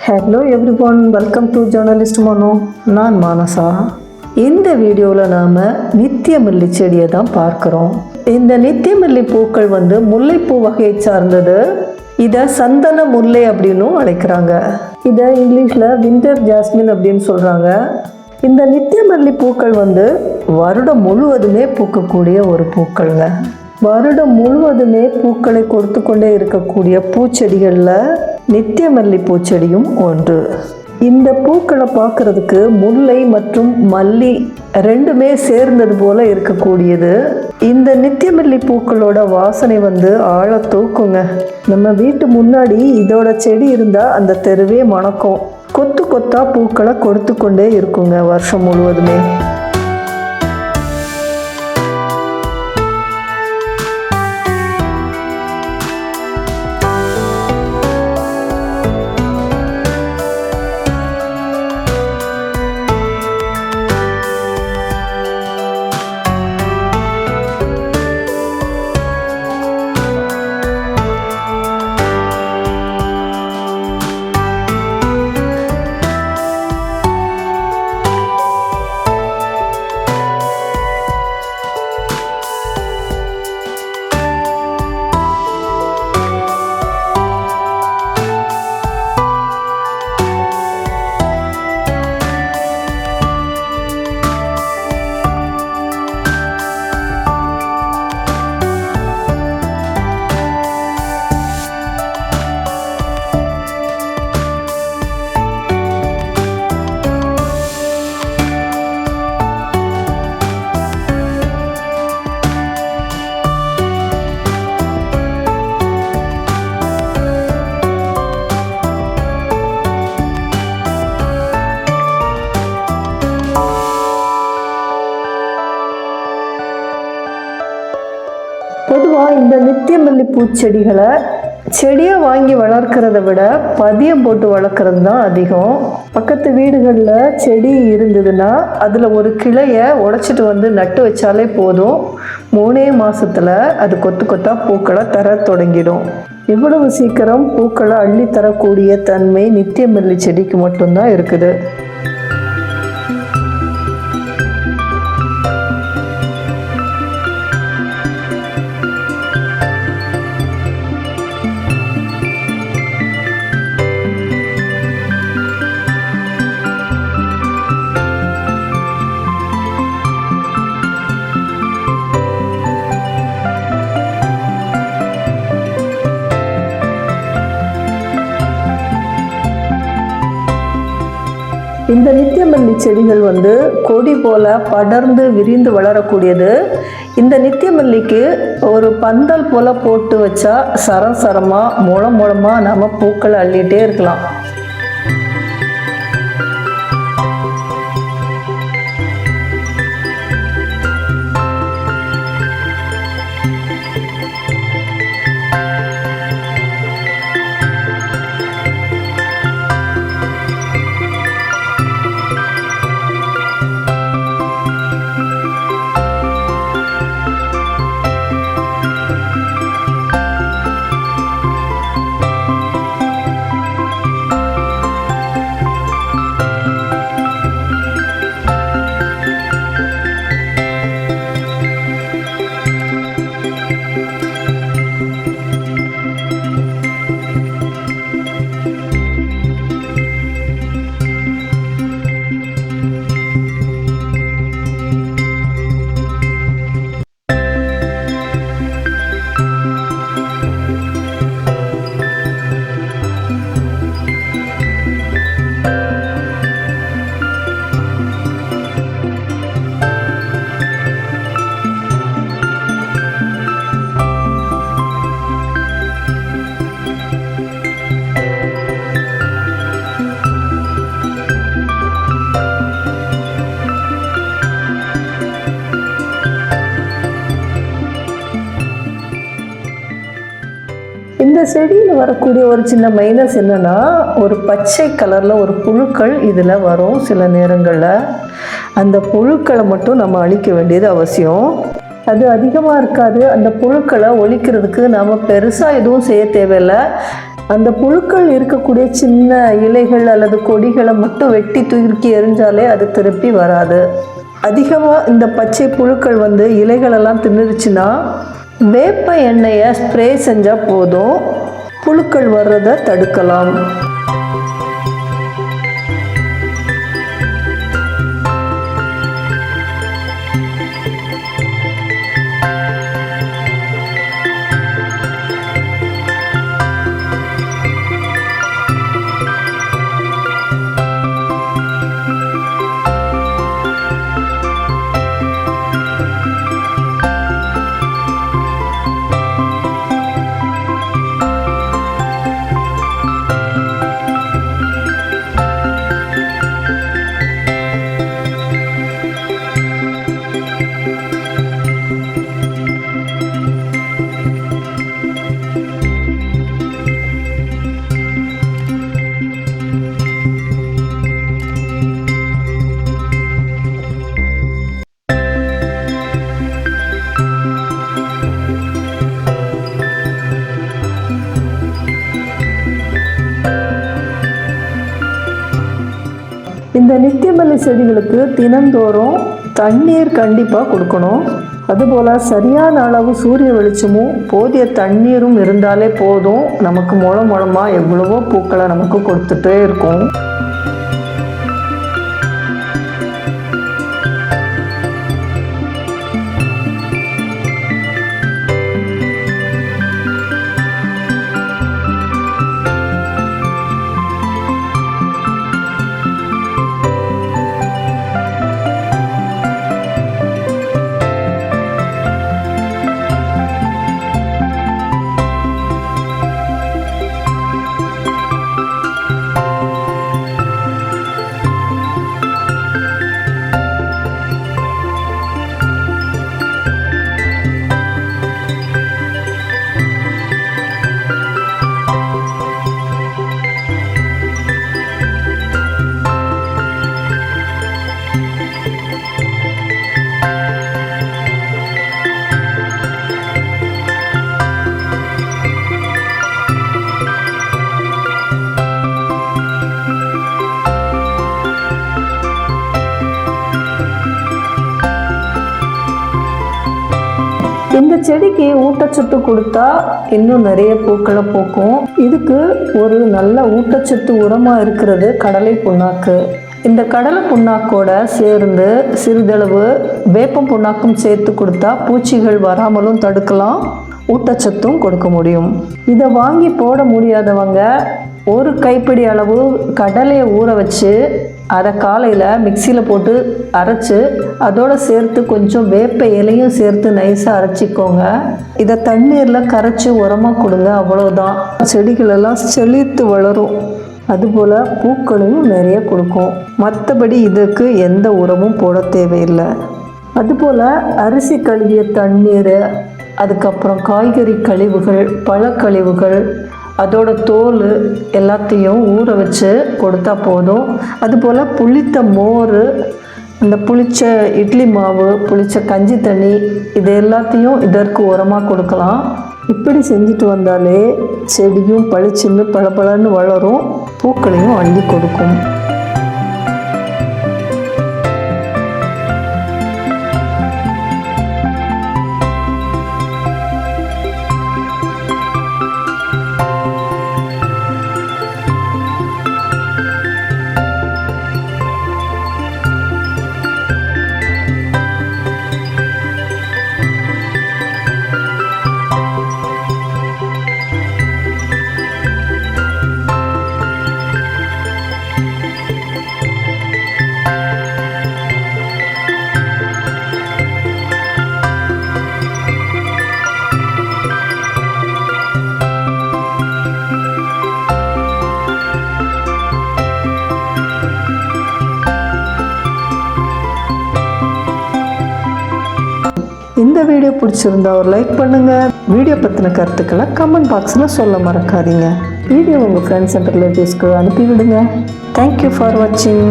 Hello everyone, welcome to journalist Mano. நான் மானசா. இந்த வீடியோவில் நாம் நித்தியமல்லி செடியை தான் பார்க்குறோம். இந்த நித்தியமல்லி பூக்கள் முல்லைப்பூ வகையை சார்ந்தது. இதை சந்தன முல்லை அப்படின்னும் அழைக்கிறாங்க. இதை இங்கிலீஷில் வின்டர் ஜாஸ்மின் அப்படின்னு சொல்கிறாங்க. இந்த நித்தியமல்லி பூக்கள் வருடம் முழுவதுமே பூக்கக்கூடிய ஒரு பூக்கள்ங்க. வருடம் முழுவதுமே பூக்களை கொடுத்து கொண்டே இருக்கக்கூடிய பூச்செடிகளில் நித்தியமல்லி பூச்செடியும் ஒன்று. இந்த பூக்களை பார்க்கறதுக்கு முல்லை மற்றும் மல்லி ரெண்டுமே சேர்ந்தது போல இருக்கக்கூடியது. இந்த நித்தியமல்லி பூக்களோட வாசனை ஆழ தூக்குங்க. நம்ம வீட்டு முன்னாடி இதோட செடி இருந்தால் அந்த தெருவே மணக்கும். கொத்து கொத்தா பூக்களை கொடுத்து கொண்டே இருக்குங்க வருஷம் முழுவதுமே. பொதுவாக இந்த நித்தியமல்லி பூச்செடிகளை செடியை வாங்கி வளர்க்கிறத விட பதியம் போட்டு வளர்க்குறது தான் அதிகம். பக்கத்து வீடுகளில் செடி இருந்ததுன்னா அதில் ஒரு கிளையை உடைச்சிட்டு நட்டு வச்சாலே போதும். 3 மாதத்தில் அது கொத்து கொத்தா பூக்களை தர தொடங்கிடும். இவ்வளவு சீக்கிரம் பூக்களை அள்ளி தரக்கூடிய தன்மை நித்தியமல்லி செடிக்கு மட்டும்தான் இருக்குது. இந்த நித்தியமல்லி செடிகள் கொடி போல படர்ந்து விரிந்து வளரக்கூடியது. இந்த நித்தியமல்லிக்கு ஒரு பந்தல் போல போட்டு வச்சா சரசரமாக மூலமாக நம்ம பூக்களை அள்ளிட்டே இருக்கலாம். இந்த செடியில் வரக்கூடிய ஒரு சின்ன மைனஸ் என்னன்னா, ஒரு பச்சை கலரில் ஒரு புழுக்கள் இதில் வரும். சில நேரங்களில் அந்த புழுக்களை மட்டும் நம்ம அழிக்க வேண்டியது அவசியம். அது அதிகமாக இருக்காது. அந்த புழுக்களை ஒழிக்கிறதுக்கு நம்ம பெருசாக எதுவும் செய்ய தேவையில்லை. அந்த புழுக்கள் இருக்கக்கூடிய சின்ன இலைகள் அல்லது கொடிகளை மட்டும் வெட்டி தூக்கி எறிஞ்சாலே அது திருப்பி வராது. அதிகமாக இந்த பச்சை புழுக்கள் இலைகளெல்லாம் தின்னுருச்சுன்னா வேப்ப எண்ணெயை ஸ்ப்ரே செஞ்சால் போதும், புழுக்கள் வர்றதை தடுக்கலாம். இந்த நித்தியமல்லி செடிகளுக்கு தினந்தோறும் தண்ணீர் கண்டிப்பாக கொடுக்கணும். அதுபோல் சரியான அளவு சூரிய வெளிச்சமும் போதிய தண்ணீரும் இருந்தாலே போதும், நமக்கு மூலமாக எவ்வளவோ பூக்களை நமக்கு கொடுத்துட்டே இருக்கும். இந்த செடிக்கு ஊட்டச்சத்து கொடுத்தா இன்னும் நிறைய பூக்களை பூக்கும். இதுக்கு ஒரு நல்ல ஊட்டச்சத்து உரமாக இருக்கிறது கடலை புண்ணாக்கு. இந்த கடலை புண்ணாக்கோட சேர்ந்து சிறிதளவு வேப்பம் புண்ணாக்கும் சேர்த்து கொடுத்தா பூச்சிகள் வராமலும் தடுக்கலாம், ஊட்டச்சத்தும் கொடுக்க முடியும். இதை வாங்கி போட முடியாதவங்க ஒரு கைப்பிடி அளவு கடலையை ஊற வச்சு அதை காலையில் மிக்சியில் போட்டு அரைச்சி அதோடு சேர்த்து கொஞ்சம் வேப்ப இலையும் சேர்த்து நைஸாக அரைச்சிக்கோங்க. இதை தண்ணீரில் கரைச்சி உரமாக கொடுங்க, அவ்வளோதான். செடிகளெல்லாம் செழித்து வளரும், அதுபோல் பூக்களையும் நிறைய கொடுக்கும். மற்றபடி இதுக்கு எந்த உரமும் போட தேவையில்லை. அதுபோல் அரிசி கழுவிய தண்ணீர், அதுக்கப்புறம் காய்கறி கழிவுகள், பழக்கழிவுகள், அதோட தோல் எல்லாத்தையும் ஊற வச்சு கொடுத்தா போதும். அதுபோல் புளித்த மோர், இந்த புளிச்ச இட்லி மாவு, புளிச்ச கஞ்சி தண்ணி, இது எல்லாத்தையும் இதற்கு உரமாக கொடுக்கலாம். இப்படி செஞ்சுட்டு வந்தாலே செடியும் பளிச்சுன்னு பளபளன்னு வளரும், பூக்களையும் அள்ளி கொடுக்கும். இந்த வீடியோ பிடிச்சிருந்தா ஒரு லைக் பண்ணுங்கள். வீடியோ பற்றின கருத்துக்களை கமெண்ட் பாக்ஸில் சொல்ல மறக்காதீங்க. வீடியோ உங்கள் ஃப்ரெண்ட்ஸ் அண்ட் ரிலேட்டிவ்ஸ்க்கு அனுப்பி விடுங்க. தேங்க்யூ ஃபார் வாட்சிங்.